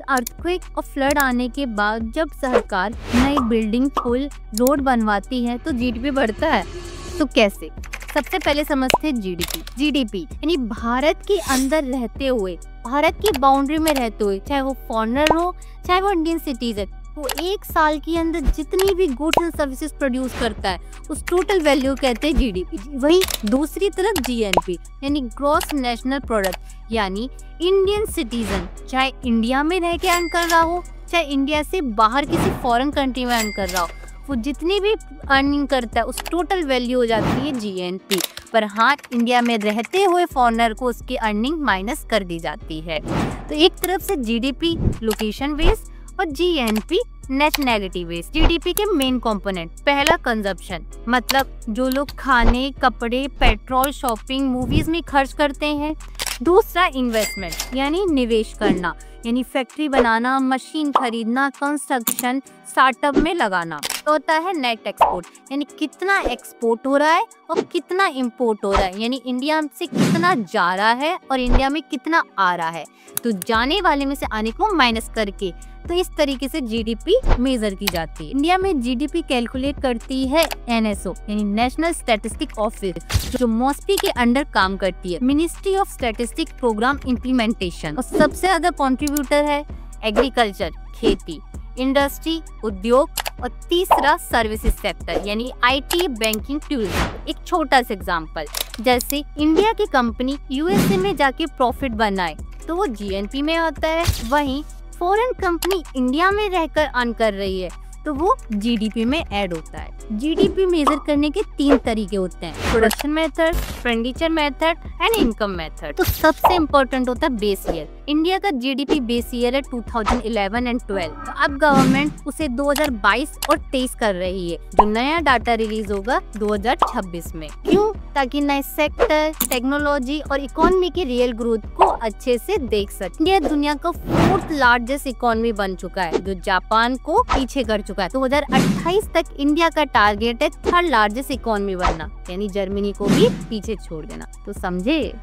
Earthquake और flood आने के बाद जब सरकार नई बिल्डिंग, पुल, रोड बनवाती है तो जीडीपी बढ़ता है। तो कैसे? सबसे पहले समझते हैं जीडीपी यानी भारत के अंदर रहते हुए, भारत की बाउंड्री में रहते हुए, चाहे वो फॉरेनर हो चाहे वो इंडियन सिटीजन, वो एक साल के अंदर जितनी भी गुड्स एंड सर्विसेज प्रोड्यूस करता है उस टोटल वैल्यू कहते हैं जीडीपी। वही दूसरी तरफ जीएनपी यानी ग्रॉस नेशनल प्रोडक्ट, यानी इंडियन सिटीजन चाहे इंडिया में रह के अर्न कर रहा हो चाहे इंडिया से बाहर किसी फॉरेन कंट्री में अर्न कर रहा हो, वो जितनी भी अर्निंग करता है उस टोटल वैल्यू हो जाती है जीएनपी। पर हाँ, इंडिया में रहते हुए फॉरेनर को उसकी अर्निंग माइनस कर दी जाती है। तो एक तरफ से जीडीपी लोकेशन बेस्ड और जीएनपी नेशनैलिटी बेस्ड। जीडीपी के मेन कंपोनेंट, पहला कंजप्शन, मतलब जो लोग खाने, कपड़े, पेट्रोल, शॉपिंग, मूवीज में खर्च करते हैं। दूसरा इन्वेस्टमेंट यानी निवेश करना, यानी फैक्ट्री बनाना, मशीन खरीदना, कंस्ट्रक्शन, स्टार्टअप में लगाना। तो होता है नेट एक्सपोर्ट, यानी कितना एक्सपोर्ट हो रहा है और कितना इंपोर्ट हो रहा है, यानी इंडिया से कितना जा रहा है और इंडिया में कितना आ रहा है। तो जाने वाले में से आने को माइनस करके, तो इस तरीके से जीडीपी मेजर की जाती है। इंडिया में जीडीपी कैलकुलेट करती है एनएसओ यानी नेशनल स्टैटिस्टिक ऑफिस, जो मॉस्पी के अंडर काम करती है, ministry of statistic program implementation. और सबसे ज्यादा कंट्रीब्यूटर है एग्रीकल्चर, खेती, इंडस्ट्री, उद्योग, और तीसरा सर्विसेज सेक्टर यानी आईटी, बैंकिंग, टूरिज्म। एक छोटा सा एग्जांपल, जैसे इंडिया की कंपनी यूएसए में जाके प्रॉफिट बनाए तो वो जीएनपी में आता है, वहीं फॉरेन कंपनी इंडिया में रहकर अर्न कर रही है तो वो जीडीपी में ऐड होता है। जीडीपी मेजर करने के 3 तरीके होते हैं, production method, expenditure method and income method. तो सबसे इम्पोर्टेंट होता है बेस ईयर। इंडिया का जीडीपी बेस ईयर है 2011 एंड 12। तो अब गवर्नमेंट उसे 2022 और 23 कर रही है, जो नया डाटा रिलीज होगा 2026 में। क्यों? ताकि नए सेक्टर, टेक्नोलॉजी और इकोनॉमी की रियल ग्रोथ को अच्छे से देख सके। इंडिया दुनिया का 4th लार्जेस्ट इकोनॉमी बन चुका है, जो जापान को पीछे कर चुका है। 2028 तक इंडिया का टारगेट है 3rd लार्जेस्ट इकोनॉमी बनना, यानी जर्मनी को भी पीछे छोड़ देना। तो समझे?